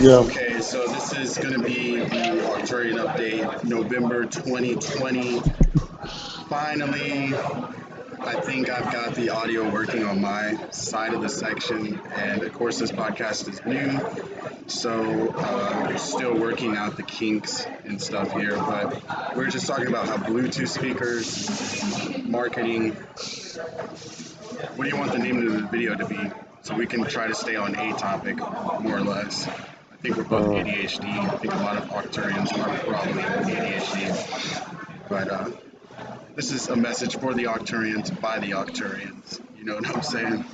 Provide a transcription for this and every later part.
Yeah. Okay, so this is going to be the Arcturian update, November 2020. Finally, I think I've got the audio working on my side of the section, and of course, this podcast is new, so we're still working out the kinks and stuff here. But we're just talking about how Bluetooth speakers, marketing. What do you want the name of the video to be? So we can try to stay on a topic, more or less. I think we're both Uh, ADHD. I think a lot of Arcturians are probably ADHD. But this is a message for the Arcturians by the Arcturians. You know what I'm saying?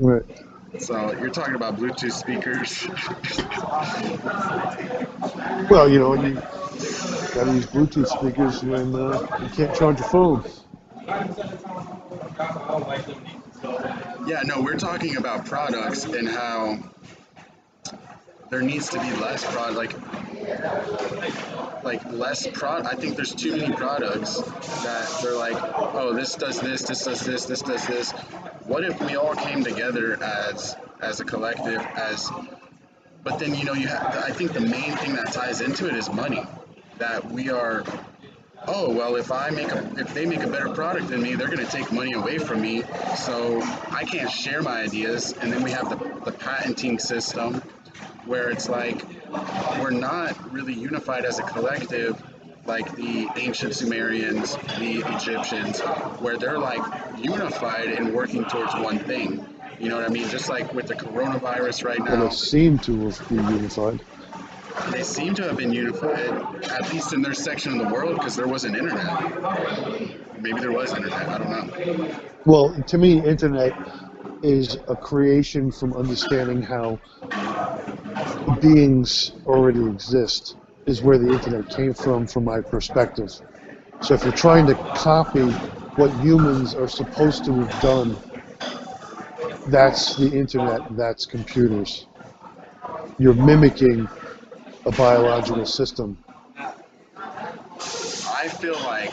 right. So you're talking about Bluetooth speakers. Well, you got to use Bluetooth speakers when you can't charge your phone. Yeah, no, we're talking about products and how there needs to be less product, like less product. I think there's too many products that they're like, oh, this does this, this does this, this does this. What if we all came together as a collective, as but then you have. I think the main thing that ties into it is money. That we are. Oh well, if they make a better product than me, they're going to take money away from me, so I can't share my ideas. And then we have the patenting system, where it's like we're not really unified as a collective, like the ancient Sumerians, the Egyptians, where they're like unified and working towards one thing. You know what I mean? Just like with the coronavirus right Well, they now, seem to have been unified. they seem to have been unified, at least in their section of the world, because there wasn't internet. Maybe there was internet. I don't know. Well, to me, internet is a creation from understanding how beings already exist, is where the internet came from my perspective. So if you're trying to copy what humans are supposed to have done, that's the internet, that's computers. You're mimicking a biological system. I feel like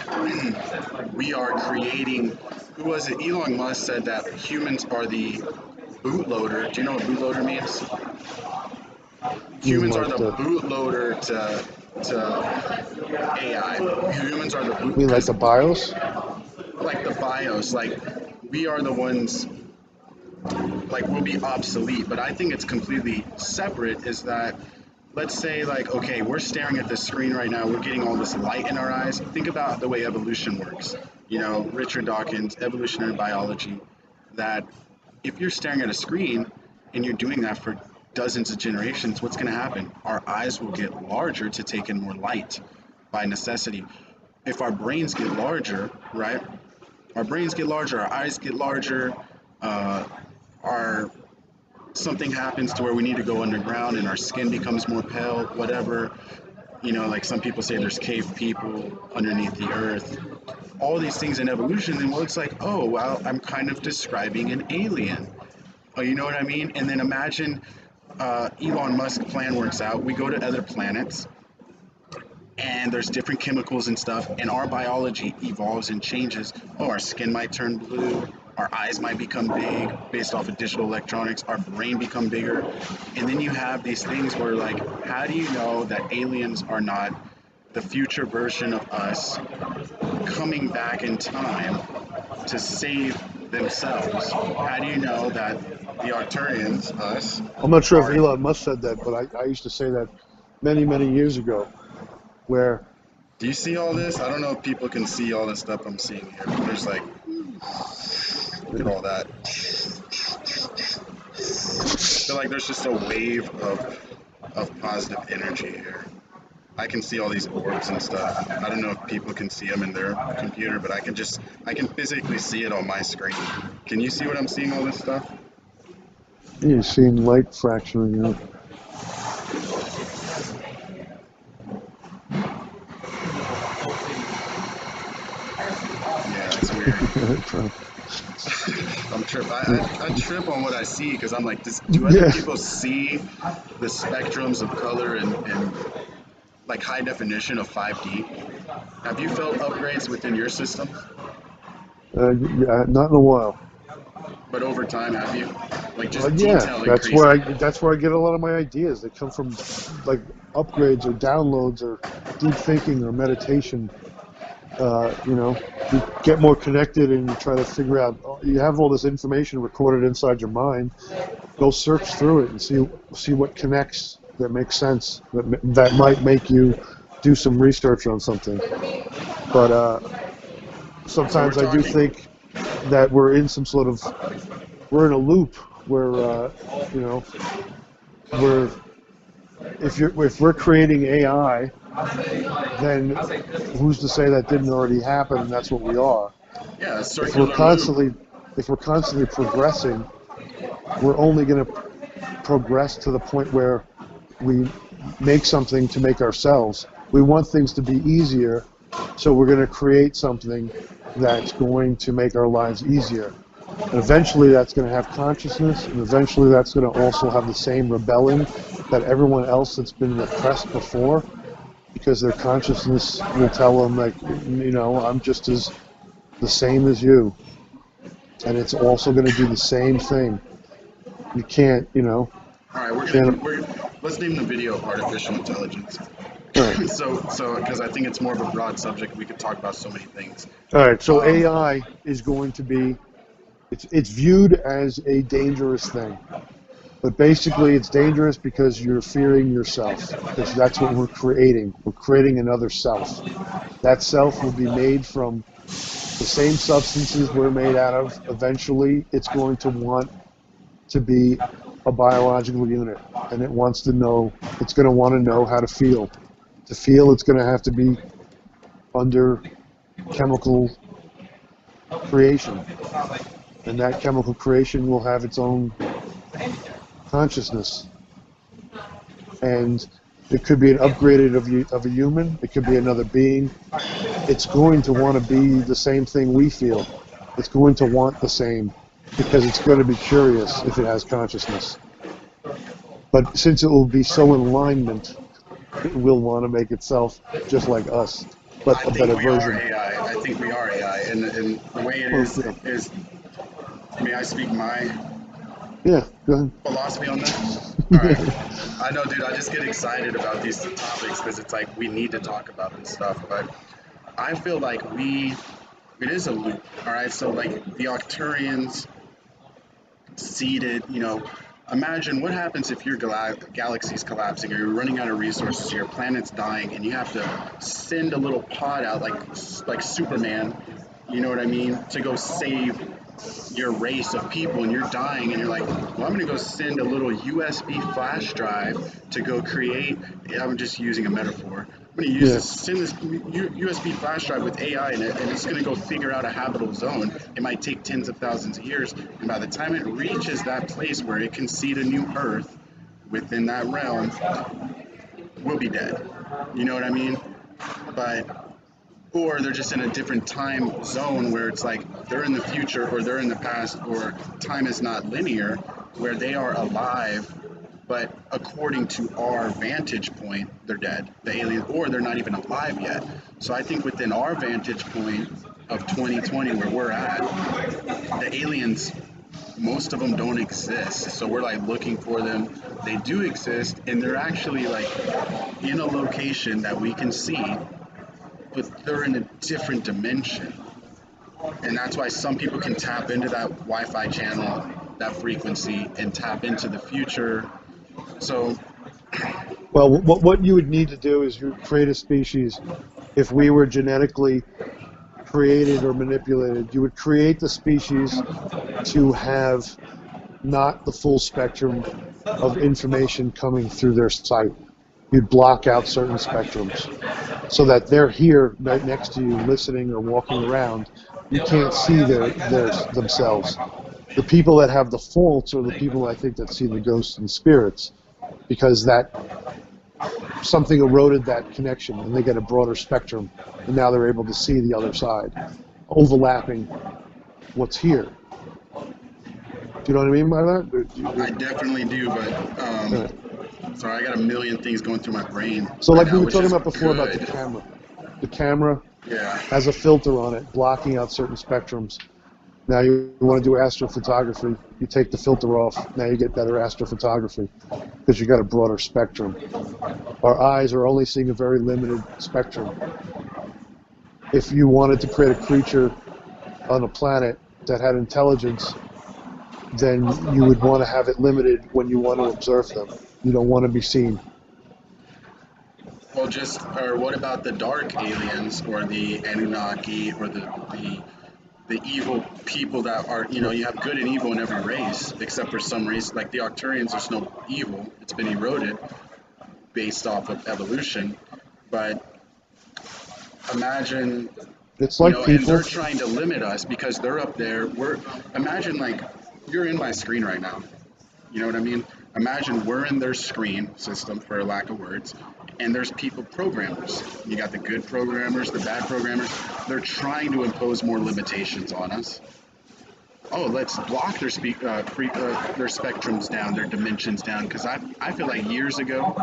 we are creating. Who was it? Elon Musk said that humans are the bootloader. Do you know what bootloader means? You mean Humans are like the bootloader to AI. Humans are the boot because the BIOS? like the BIOS, like we are the ones like will be obsolete. But I think it's completely separate. Is that let's say like okay, we're staring at this screen right now. We're getting all this light in our eyes. Think about the way evolution works. Richard Dawkins, evolutionary biology. That if you're staring at a screen and you're doing that for dozens of generations, what's going to happen? Our eyes will get larger to take in more light by necessity. If our brains get larger, right? Our brains get larger, our eyes get larger, uh, our something happens to where we need to go underground and our skin becomes more pale, whatever. Like some people say there's cave people underneath the earth. All these things in evolution, and well, it's like, oh, well, I'm kind of describing an alien. Oh, you know what I mean? And then imagine Elon Musk plan works out. We go to other planets, and there's different chemicals and stuff, and our biology evolves and changes. Oh, our skin might turn blue, our eyes might become big based off of digital electronics, our brain become bigger, and then you have these things where like, how do you know that aliens are not the future version of us coming back in time to save themselves? How do you know that the Arcturians, us, I'm not sure if are. Elon Musk said that, but I used to say that many, many years ago, where Do you see all this? I don't know if people can see all the stuff I'm seeing here, but there's like, look at all that. I feel like there's just a wave of positive energy here. I can see all these orbs and stuff. I don't know if people can see them in their computer, but I can physically see it on my screen. Can you see what I'm seeing, all this stuff? you're seeing light fracturing out. Yeah, it's weird. So, I'm trip. I trip on what I see because I'm like, do other yeah, people see the spectrums of color and like high definition of 5D? Have you felt upgrades within your system? yeah, not in a while. But over time, have you? Like just Yeah, detail increasing. that's where I get a lot of my ideas. They come from like upgrades or downloads or deep thinking or meditation. You know, you get more connected and you try to figure out. You have all this information recorded inside your mind. Go search through it and see what connects that makes sense. That might make you do some research on something. But So we're sometimes I do talking. think that we're in a loop where you know we're if we're creating AI, then who's to say that didn't already happen and that's what we are? Yeah, a If we're circular loop. constantly if we're constantly progressing, we're only going to progress to the point where we make something to make ourselves. We want things to be easier, so we're going to create something that's going to make our lives easier. And eventually that's going to have consciousness, and eventually that's going to also have the same rebelling that everyone else that's been repressed before, because their consciousness will tell them, like, I'm just as the same as you. And it's also going to do the same thing. You can't, All right, can't, let's name the video artificial intelligence. all right. So because I think it's more of a broad subject, we could talk about so many things. All right, so Um, AI is going to be, it's viewed as a dangerous thing. But basically, it's dangerous because you're fearing yourself, because that's what we're creating. We're creating another self. That self will be made from the same substances we're made out of. Eventually, it's going to want to be a biological unit, and it's going to want to know how to feel. To feel, it's going to have to be under chemical creation, and that chemical creation will have its own consciousness. And it could be an upgraded of a human. It could be another being. It's going to want to be the same thing we feel. It's going to want the same because it's going to be curious if it has consciousness. But since it will be so in alignment, it will want to make itself just like us, but I a think better we are version. AI. I think we are AI, and the way it Well, is. May I speak my yeah, go philosophy on this? All right. ahead. I know, dude. I just get excited about these topics because it's like we need to talk about this stuff. But I feel like it is a loop. All right. So like the Octurians seeded, imagine what happens if your galaxy's collapsing or you're running out of resources, your planet's dying, and you have to send a little pod out like Superman, you know what I mean, to go save your race of people, and you're dying, and you're like, well, I'm going to go send a little USB flash drive to go create. I'm just using a metaphor. I'm going to Yeah, send this USB flash drive with AI in it, and it's going to go figure out a habitable zone. It might take tens of thousands of years, and by the time it reaches that place where it can see the new Earth within that realm, we'll be dead. You know what I mean? But or they're just in a different time zone where it's like they're in the future or they're in the past or time is not linear where they are alive, but according to our vantage point they're dead, the alien, or they're not even alive yet. So I think within our vantage point of 2020 where we're at, the aliens, most of them don't exist, so we're like looking for them. They do exist and they're actually like in a location that we can see, but they're in a different dimension. And that's why some people can tap into that Wi-Fi channel, that frequency, and tap into the future. So well, what you would need to do is you create a species. If we were genetically created or manipulated, you would create the species to have not the full spectrum of information coming through their sight. You'd block out certain spectrums so that they're here right next to you, listening or walking around. You can't see themselves. The people that have the faults are the people I think that see the ghosts and spirits, because that something eroded that connection and they get a broader spectrum, and now they're able to see the other side, overlapping what's here. Do you know what I mean by I that? definitely do, but Uh, sorry, I got a million things going through my brain so right like we now, were which talking is about before about the good. camera. The camera Yeah. has a filter on it, blocking out certain spectrums. Now you want to do astrophotography, you take the filter off, now you get better astrophotography because you got a broader spectrum. Our eyes are only seeing a very limited spectrum. If you wanted to create a creature on a planet that had intelligence, then you would want to have it limited when you want to observe them. You don't want to be seen. Well, or what about the dark aliens or the Anunnaki or the evil people that are, you have good and evil in every race, except for some race, like the Arcturians, there's no evil. It's been eroded based off of evolution. But imagine, It's like and people. they're trying to limit us because they're up there. Imagine like, you're in my screen right now. You know what I mean? Imagine we're in their screen system, for lack of words, and there's people, programmers. You got the good programmers, the bad programmers. They're trying to impose more limitations on us. Oh, let's block their their spectrums down, their dimensions down. Because I feel like years ago,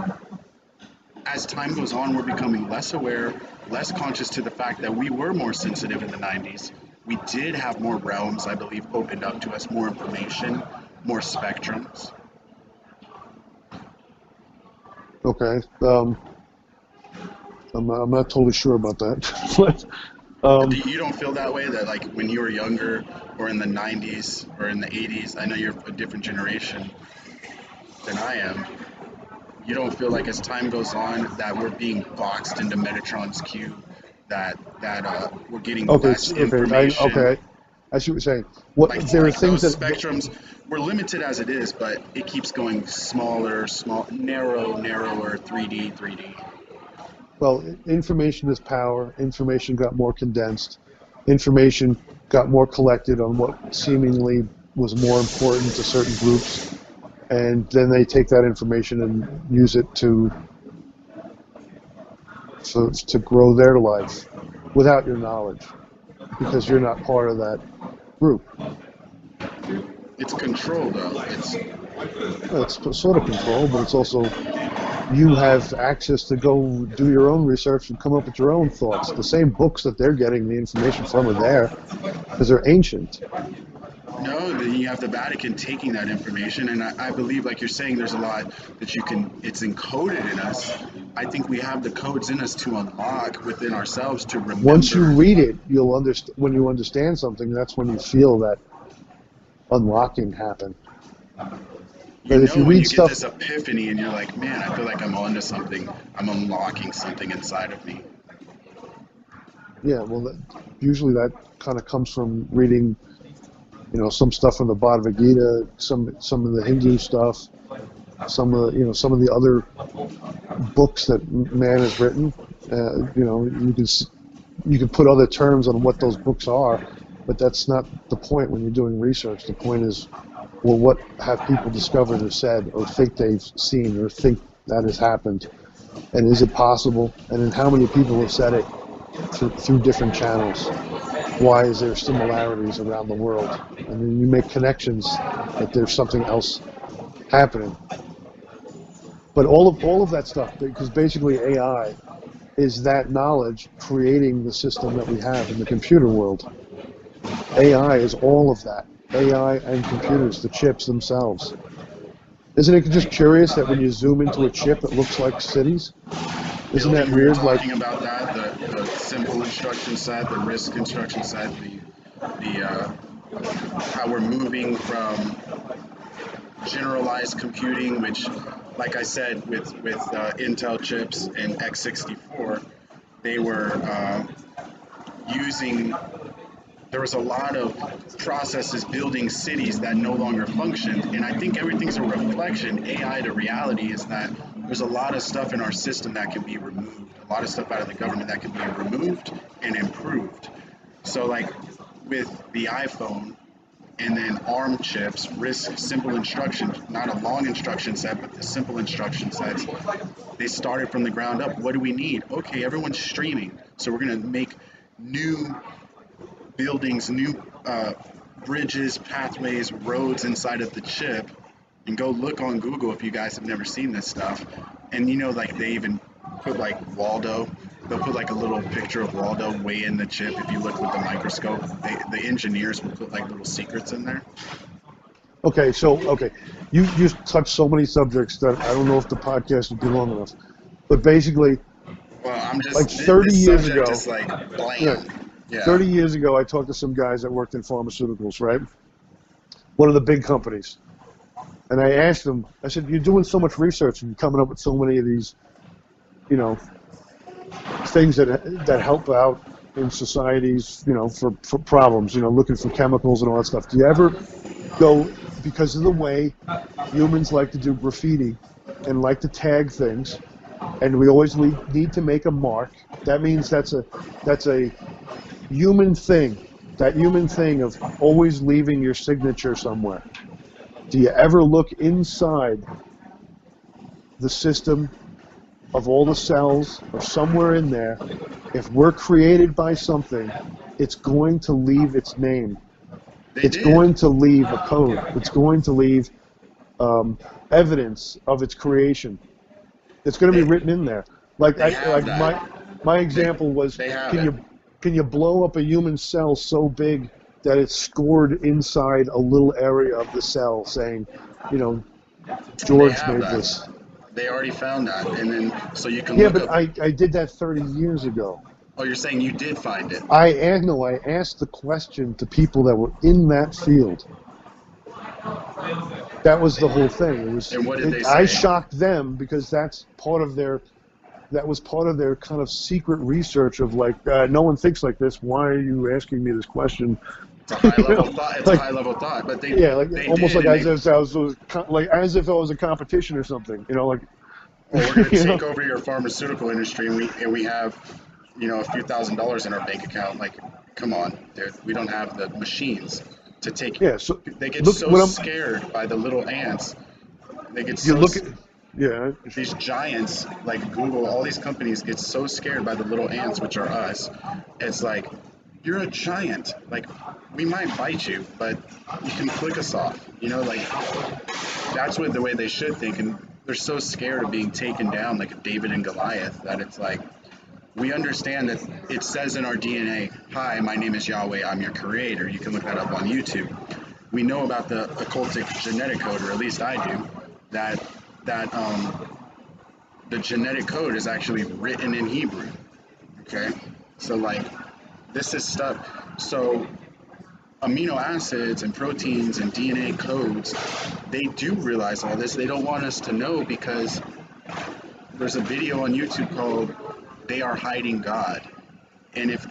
as time goes on, we're becoming less aware, less conscious to the fact that we were more sensitive in the 90s. We did have more realms, I believe, opened up to us, more information, more spectrums. Okay. I'm not totally sure about that. But, You don't feel that way, that like when you were younger or in the 90s or in the 80s, I know you're a different generation than I am. You don't feel like as time goes on that we're being boxed into Metatron's cube, that we're getting okay, less okay, information. I see what you're saying. What there are Like things those that spectrums, we're limited as it is, but it keeps going smaller, narrower, 3D, 3D. well, information is power. Information got more condensed. Information got more collected on what seemingly was more important to certain groups, and then they take that information and use it to grow their life without your knowledge, because you're not part of that group. It's control, though. Well, it's sort of control, but it's also you have access to go do your own research and come up with your own thoughts. The same books that they're getting the information from are there because they're ancient. No, then you have the Vatican taking that information, and I believe, like you're saying, there's a lot that it's encoded in us. I think we have the codes in us to unlock within ourselves to Once you remember. read it, you'll understand. When you understand something, that's when you feel that unlocking happen. You But if know, you when read you get stuff, this epiphany and you're like, man, I feel like I'm onto something. I'm unlocking something inside of me. yeah, well, usually that kind of comes from reading, some stuff from the Bhagavad Gita, some of the Hindu stuff, some of the other books that man has written. You can put other terms on what those books are, but that's not the point when you're doing research. The point is, well, what have people discovered or said or think they've seen or think that has happened, and is it possible? And then how many people have said it through different channels? Why is there similarities around the world? And then you make connections that there's something else happening. But all of that stuff, because basically AI is that knowledge creating the system that we have in the computer world. AI is all of that. AI and computers, the chips themselves. Isn't it just curious that when you zoom into a chip, it looks like cities? Isn't that Building, we were weird? Like, talking about that, the simple instruction set, the risk instruction set, how we're moving from generalized computing, which, like I said, with Intel chips and x64, they were using. There was a lot of processes building cities that no longer functioned, and I think everything's a reflection. AI to reality is that there's a lot of stuff in our system that can be removed, a lot of stuff out of the government that can be removed and improved. So, like with the iPhone, and then ARM chips, RISC simple instruction, not a long instruction set, but the simple instruction sets. They started from the ground up. What do we need? Okay, everyone's streaming, so we're going to make new buildings, new bridges, pathways, roads inside of the chip. And go look on Google if you guys have never seen this stuff. And like they even put like Waldo they'll put like a little picture of Waldo way in the chip. If you look with the microscope, the engineers will put like little secrets in there. Okay, so you just touched so many subjects that I don't know if the podcast would be long enough. But basically, Well, I'm like just 30 this years subject ago, is like yeah, bland. Yeah. 30 years ago, I talked to some guys that worked in pharmaceuticals, right? One of the big companies. And I asked them, I said, you're doing so much research and you're coming up with so many of these, you know, things that help out in societies, for problems, looking for chemicals and all that stuff. Do you ever go, because of the way humans like to do graffiti and like to tag things, and we always need to make a mark. That means that's a human thing. That human thing of always leaving your signature somewhere. Do you ever look inside the system of all the cells or somewhere in there? If we're created by something, it's going to leave its name. They It's did. going to leave a code. It's going to leave evidence of its creation. It's going to be They written in there. Like they have my They example was, they have can it. you blow up a human cell so big that it's scored inside a little area of the cell, saying, you know, They George have made that. this. They already found that, and then so you can Yeah, look but up. I did that 30 years ago. Oh, you're saying you did find it. I asked the question to people that were in that field. That was the whole thing. And what did they I say? shocked them because that was part of their kind of secret research of like, no one thinks like this. Why are you asking me this question? It's a high you know, level thought. It's a like, high level thought, but yeah, like they almost did, like and they. as if I was a competition or something. Like, Well, we're going to you take know, over your pharmaceutical industry, and we have, a few $1,000s in our bank account. Like, come on, dude. We don't have the machines to take. yeah. So They get look so when I'm scared by the little ants. They get you so look at yeah. these giants like Google, all these companies get so scared by the little ants, which are us. It's like, you're a giant. Like, we might bite you, but you can flick us off. Like that's what the way they should think, and they're so scared of being taken down like a David and Goliath that it's like we understand that it says in our DNA, "Hi, my name is Yahweh. I'm your creator." You can look that up on YouTube. We know about the occultic genetic code, or at least I do, that the genetic code is actually written in Hebrew. Okay, so like this is stuff. So amino acids and proteins and DNA codes, they do realize all this. They don't want us to know because there's a video on YouTube called "They Are Hiding God." And if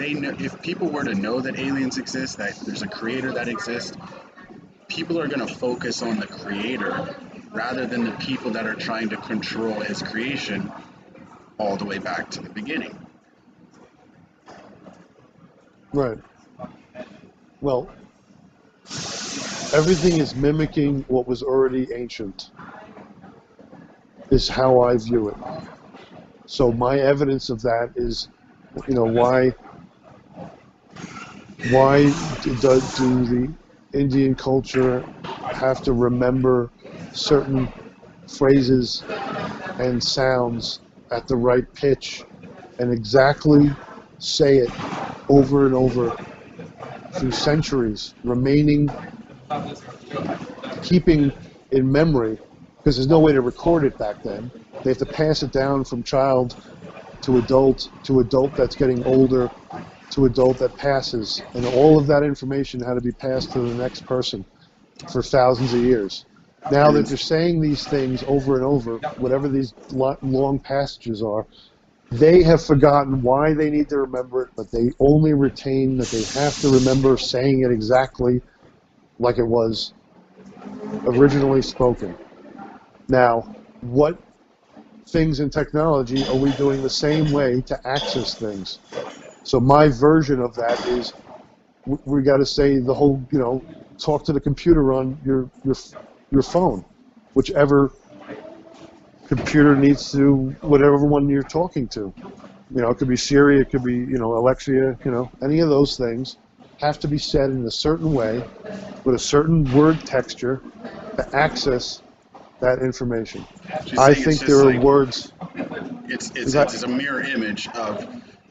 people were to know that aliens exist, that there's a creator that exists, people are going to focus on the creator rather than the people that are trying to control his creation all the way back to the beginning. Right. Well, everything is mimicking what was already ancient. Is how I view it. So my evidence of that is, why do the Indian culture have to remember certain phrases and sounds at the right pitch and exactly say it over and over through centuries, keeping in memory, because there's no way to record it back then. They have to pass it down from child to adult that's getting older, to adult that passes, and all of that information had to be passed to the next person for thousands of years. Now And that then they're saying these things over and over, whatever these long passages are, they have forgotten why they need to remember it, but they only retain that they have to remember saying it exactly like it was originally spoken. Now, what things in technology are we doing the same way to access things? So my version of that is we got to say the whole, talk to the computer on your phone, whichever computer needs to, whatever one you're talking to. It could be Siri, it could be, Alexia, any of those things have to be said in a certain way with a certain word texture to access that information. she's I saying it's think there just are like words. It's a mirror image of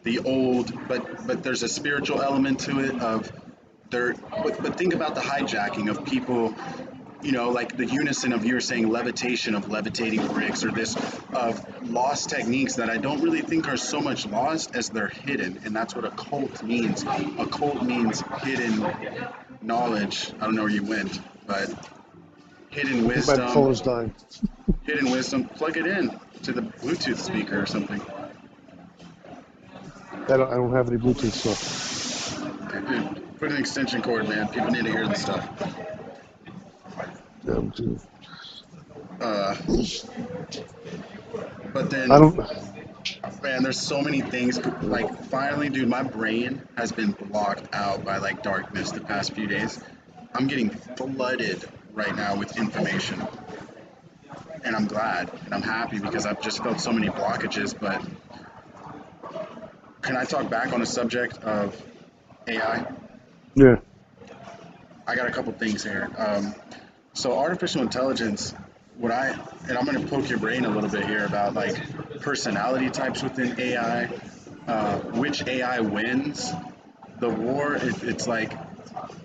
the old, but there's a spiritual element to it of there. But think about the hijacking of people, like the unison of you were saying levitation of levitating bricks, or this of lost techniques that I don't really think are so much lost as they're hidden, and that's what a cult means. A cult means hidden knowledge. I don't know where you went, but hidden I think my phone wisdom, is dying. hidden wisdom. Plug it in to the Bluetooth speaker or something. I don't have any Bluetooth stuff. Put an extension cord, man. People need to hear this stuff. Yeah, Bluetooth. Uh, but I then, don't. man, there's so many things. Like, finally, dude, my brain has been blocked out by like darkness the past few days. I'm getting flooded right now with information, and I'm glad and I'm happy because I've just felt so many blockages. But can I talk back on a subject of AI? Yeah. I got a couple things here. So artificial intelligence, and I'm going to poke your brain a little bit here about like personality types within AI, which AI wins the war. It's like,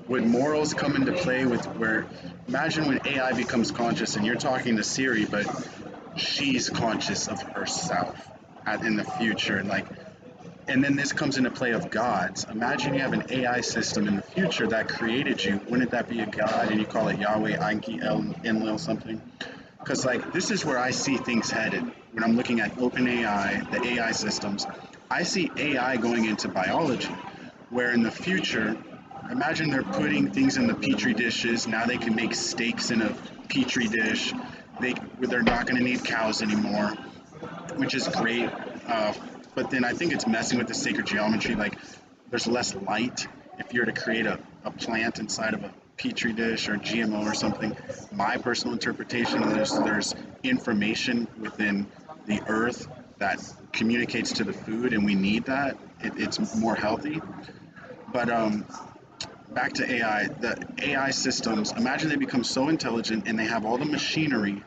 would morals come into play with where, imagine when AI becomes conscious and you're talking to Siri, but she's conscious of herself in the future, and like, and then this comes into play of gods. Imagine you have an AI system in the future that created you. Wouldn't that be a god? And you call it Yahweh, Enki, Enlil, something? Because like this is where I see things headed when I'm looking at OpenAI, the AI systems. I see AI going into biology, where in the future, imagine they're putting things in the petri dishes. Now they can make steaks in a petri dish. They're not going to need cows anymore, which is great. Uh, but then I think it's messing with the sacred geometry. Like, there's less light if you're to create a plant inside of a petri dish or GMO or something. My personal interpretation is there's information within the earth that communicates to the food, and we need that. It's more healthy. But back to AI, the AI systems. Imagine they become so intelligent and they have all the machinery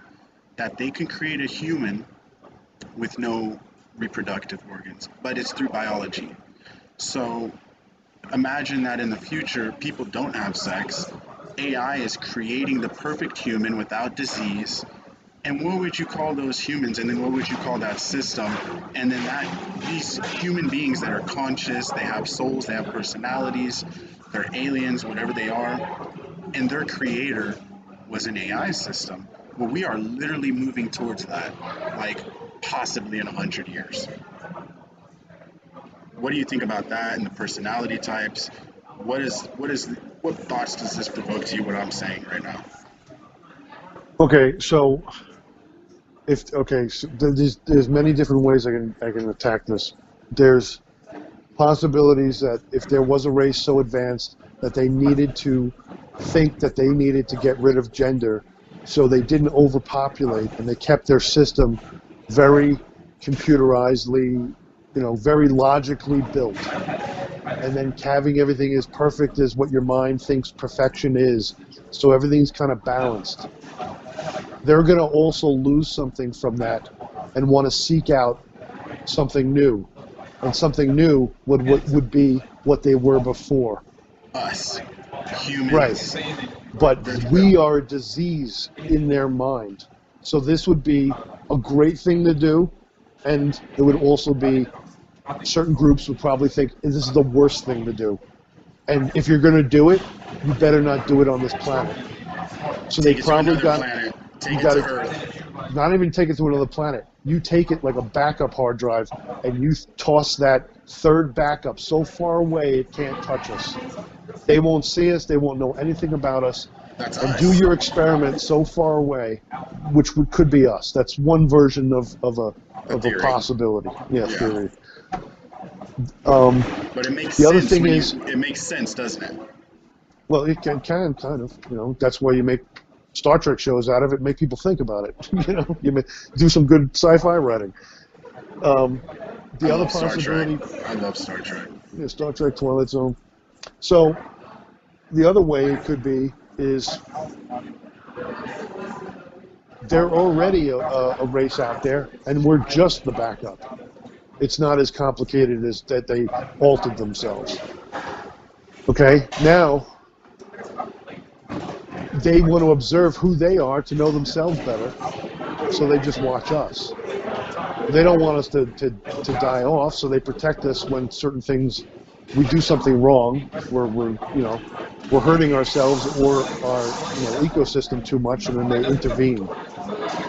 that they can create a human with no reproductive organs, but it's through biology. So imagine that in the future, people don't have sex. AI is creating the perfect human without disease. And what would you call those humans? And then what would you call that system? And then these human beings that are conscious, they have souls, they have personalities, they're aliens, whatever they are, and their creator was an AI system. Well, we are literally moving towards that, like possibly in 100 years. What do you think about that and the personality types? What thoughts does this provoke to you? What I'm saying right now? Okay, so there's many different ways I can attack this. There's possibilities that if there was a race so advanced that they needed to think that they needed to get rid of gender, so they didn't overpopulate and they kept their system very computerizedly, very logically built, and then having everything as perfect as what your mind thinks perfection is, so everything's kind of balanced. They're going to also lose something from that and want to seek out something new. And something new would be what they were before. Us, Right. humans. But we are a disease in their mind. So this would be a great thing to do, and it would also be, certain groups would probably think this is the worst thing to do. And if you're going to do it, you better not do it on this planet. So they Take it to probably another got, planet. you Take it got to to Earth. not even take it to another planet. You take it like a backup hard drive, and you toss that third backup so far away it can't touch us. They won't see us. They won't know anything about us. That's And do us. your experiment so far away, which could be us. That's one version of A a theory. possibility. Yeah, Yeah. theory. But it makes The other sense thing when is, it makes sense, doesn't it? well, it can kind of. That's why you make Star Trek shows out of it. Make people think about it. You do some good sci-fi writing. I The other love Star Trek. possibility, I love Star Trek. Star Trek, Twilight Zone. So the other way it could be is they're already a race out there, and we're just the backup. It's not as complicated as that they altered themselves. Okay, now they want to observe who they are to know themselves better, so they just watch us. They don't want us to die off, so they protect us when certain things, we do something wrong, where we're hurting ourselves or our ecosystem too much, and then they intervene.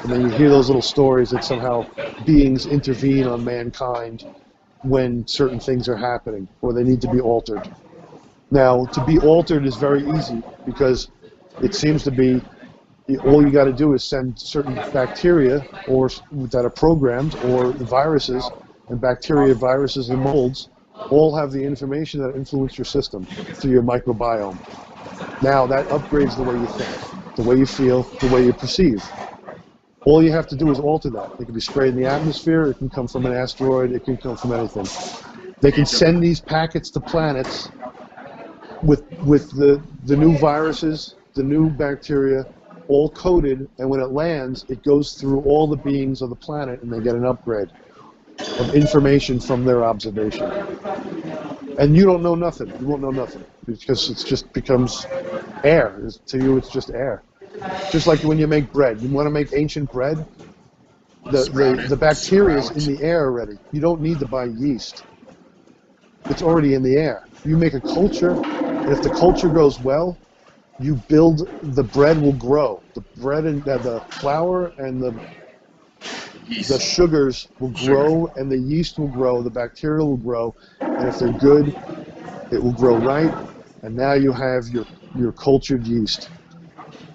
And then you hear those little stories that somehow beings intervene on mankind when certain things are happening or they need to be altered. Now, to be altered is very easy because it seems to be all you got to do is send certain bacteria or that are programmed, or viruses, and bacteria, viruses, and molds all have the information that influence your system through your microbiome. Now that upgrades the way you think, the way you feel, the way you perceive. All you have to do is alter that. It can be sprayed in the atmosphere, it can come from an asteroid, it can come from anything. They can send these packets to planets with the new viruses, the new bacteria, all coded, and when it lands, it goes through all the beings of the planet, and they get an upgrade of information from their observation. And you don't know nothing. You won't know nothing because it just becomes air. To you, it's just air. Just like when you make bread. You want to make ancient bread? The bacteria is in the air already. You don't need to buy yeast. It's already in the air. You make a culture, and if the culture goes well, you build, the bread will grow. The bread and the flour and the sugars will grow, and the yeast will grow, the bacteria will grow, and if they're good, it will grow right, and now you have your cultured yeast.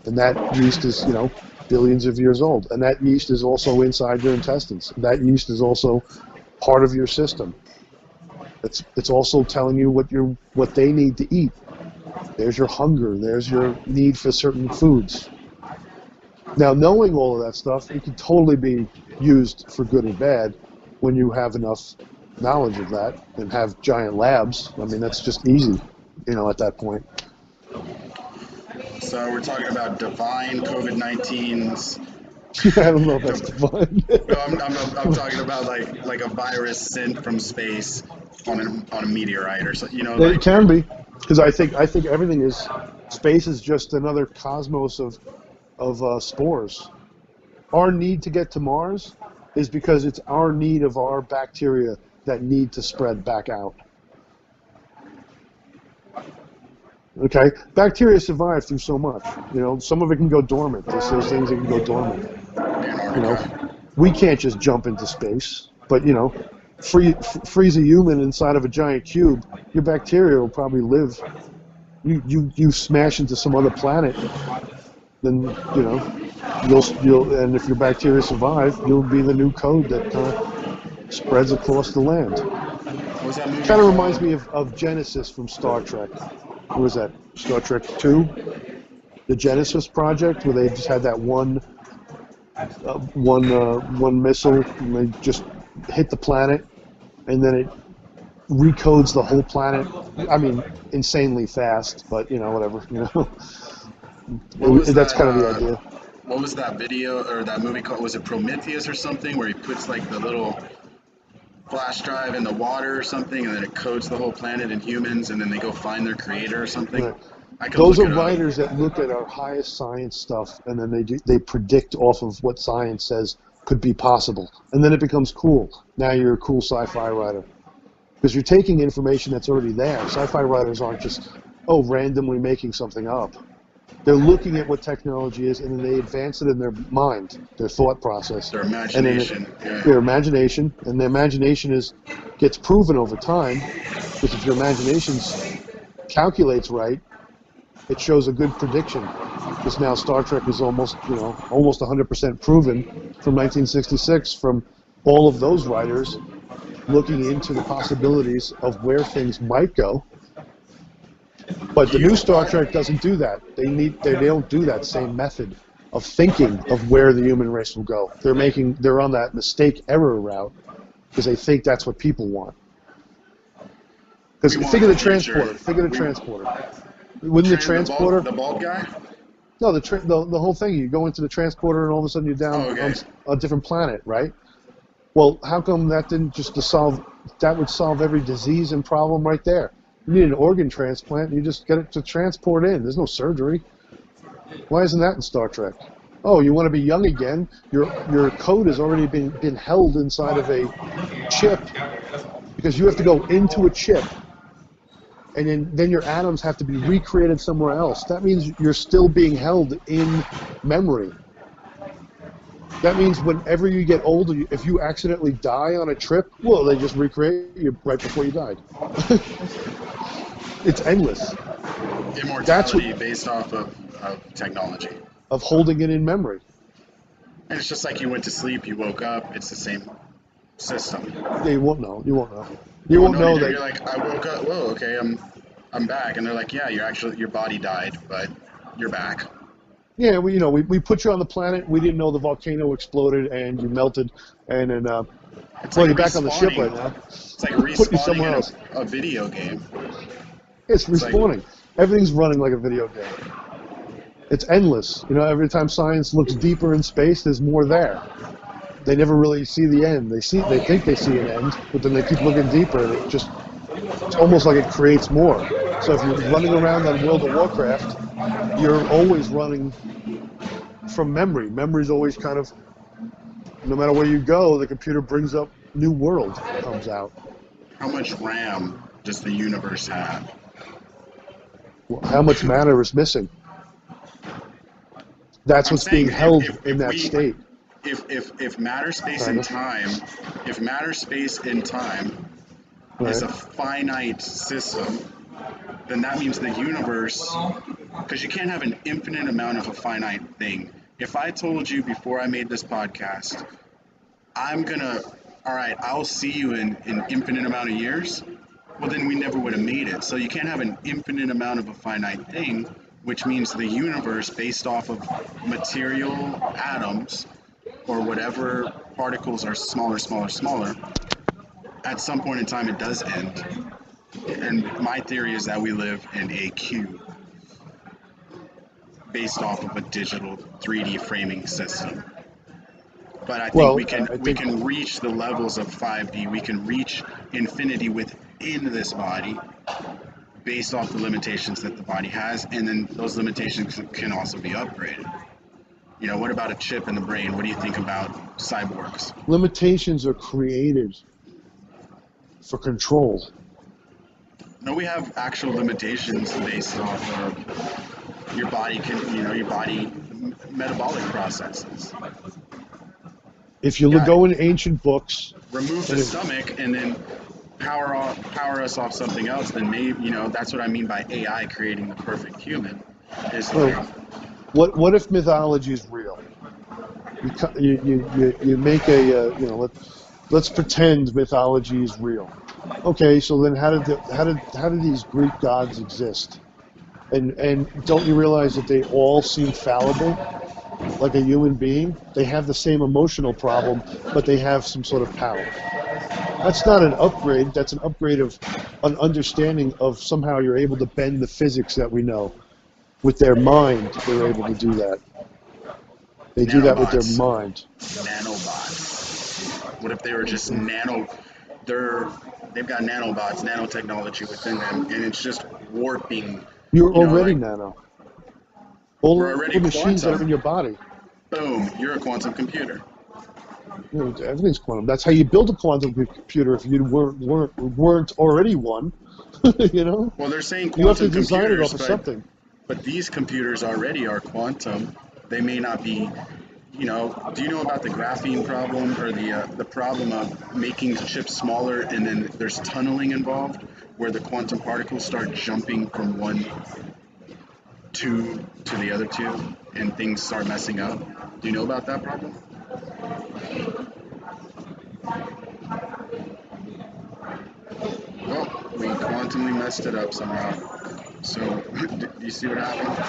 And that yeast is, billions of years old. And that yeast is also inside your intestines. That yeast is also part of your system. It's also telling you what they need to eat. There's your hunger. There's your need for certain foods. Now, knowing all of that stuff, it can totally be used for good and bad when you have enough knowledge of that and have giant labs. I mean, that's just easy, at that point. So we're talking about divine COVID-19s. I don't know if that's divine. No, I'm talking about like a virus sent from space on a meteorite or something. It can be, because I think everything is, space is just another cosmos of spores. Our need to get to Mars is because it's our need of our bacteria that need to spread back out. Okay, bacteria survive through so much. Some of it can go dormant. There's those things that can go dormant. We can't just jump into space, but freeze a human inside of a giant cube, your bacteria will probably live. You smash into some other planet, then you'll and if your bacteria survive, you'll be the new code that spreads across the land. Kind of reminds me of Genesis from Star Trek. What was that? Star Trek 2? The Genesis project, where they just had that one missile, and they just hit the planet, and then it recodes the whole planet. I mean, insanely fast, but whatever. That's kind of the idea. What was that video or that movie called? Was it Prometheus or something, where he puts like the little flash drive in the water or something, and then it codes the whole planet and humans, and then they go find their creator or something? Right. Those are writers that look at our highest science stuff, and then they predict off of what science says could be possible, and then it becomes cool. Now you're a cool sci-fi writer because you're taking information that's already there. Sci-fi writers aren't just randomly making something up. They're looking at what technology is, and then they advance it in their mind, their thought process, their imagination. Their imagination, and their imagination gets proven over time, because if your imagination calculates right, it shows a good prediction. Because now Star Trek is almost 100% proven from 1966 from all of those writers looking into the possibilities of where things might go. But the new Star Trek doesn't do that. They don't do that same method of thinking of where the human race will go. They're on that mistake error route because they think that's what people want. Because think of the transporter. Wouldn't the transporter? The bald guy? No, the whole thing. You go into the transporter, and all of a sudden you're Oh, down on okay. a different planet, right? Well, how come that didn't just to solve? That would solve every disease and problem right there. You need an organ transplant. You just get it to transport in. There's no surgery. Why isn't that in Star Trek? Oh, you want to be young again? Your code has already been held inside of a chip because you have to go into a chip, and then your atoms have to be recreated somewhere else. That means you're still being held in memory. That means whenever you get older, if you accidentally die on a trip, well, they just recreate you right before you died. It's endless. That's what Immortality based off of technology. of holding it in memory. And it's just like you went to sleep, you woke up, it's the same system. Yeah, you won't know. You won't know. You You won't won't know any know day. that. You're like, I woke up, whoa, okay, I'm back. And they're like, yeah, your body died, but you're back. Yeah, we put you on the planet. We didn't know the volcano exploded and you melted, and then It's well, like you're back on the ship respawning. right now. It's like Put you respawning somewhere in else. a video game. It's It's like, respawning. Everything's running like a video game. It's endless. Every time science looks deeper in space, there's more there. They never really see the end. They think they see an end, but then they keep looking deeper, and it's almost like it creates more. So if you're running around on World of Warcraft, you're always running from memory. Memory's always kind of, no matter where you go, the computer brings up new world comes out. how much RAM does the universe have? How much matter is missing? That's I'm what's being saying held in that state. if matter, space, Kind and of. time, if matter, space, and time is Right. a finite system, then that means the universe, because you can't have an infinite amount of a finite thing. If I told you before I made this podcast, I'm gonna, all right, I'll see you in an infinite amount of years, well, then we never would have made it. So you can't have an infinite amount of a finite thing, which means the universe, based off of material atoms or whatever particles are smaller, smaller, smaller, at some point in time it does end. And my theory is that we live in a cube based off of a digital 3D framing system. But I think Well, I we think can reach the levels of 5D. We can reach infinity within this body based off the limitations that the body has, and then those limitations can also be upgraded. What about a chip in the brain? What do you think about cyborgs? limitations are created for control. No, we have actual limitations based off of your body metabolic processes. If you Yeah, go in ancient books, remove the and if stomach and then power us off something else, then maybe that's what I mean by AI creating the perfect human. Is well, like, what if mythology is real? You make let's pretend mythology is real. Okay, so then how did these Greek gods exist? And don't you realize that they all seem fallible, like a human being? They have the same emotional problem, but they have some sort of power. That's not an upgrade. That's an upgrade of an understanding of somehow you're able to bend the physics that we know. With their mind, they're able to do that. They do that with their nanobots, mind. nanobots. What if they were just nano? They're they've got nanobots, nanotechnology within them, and it's just warping. You're already Like, nano. we're All already the machines that are in quantum. your body. Boom, you're a quantum computer. Everything's quantum. That's how you build a quantum computer. If you weren't already one, you know, Well, they're saying you have to quantum design it computers, off of but something. these computers already are quantum. They may not be. Do you know about the graphene problem or the problem of making chips smaller and then there's tunneling involved, where the quantum particles start jumping from one two to the other two, and things start messing up? Do you know about that problem? Well, we quantumly messed it up somehow. So, do you see what happened?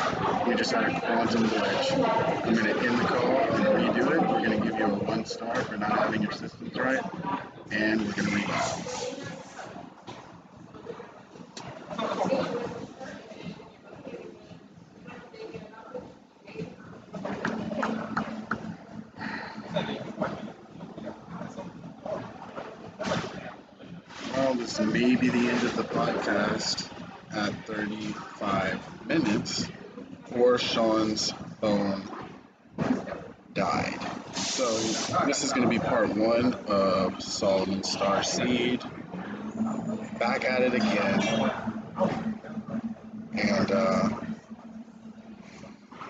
We just had a quantum glitch. I'm going to end the call and redo it. We're going to give you a 1 star for not having your systems right, and we're going to reboot. is maybe the end of the podcast at 35 minutes, or Sean's phone died. So this is going to be part one of Solomon Starseed. Back at it again, and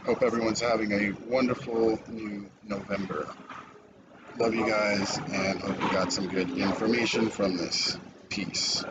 hope everyone's having a wonderful new November. Love you guys, and hope you got some good information from this. Peace.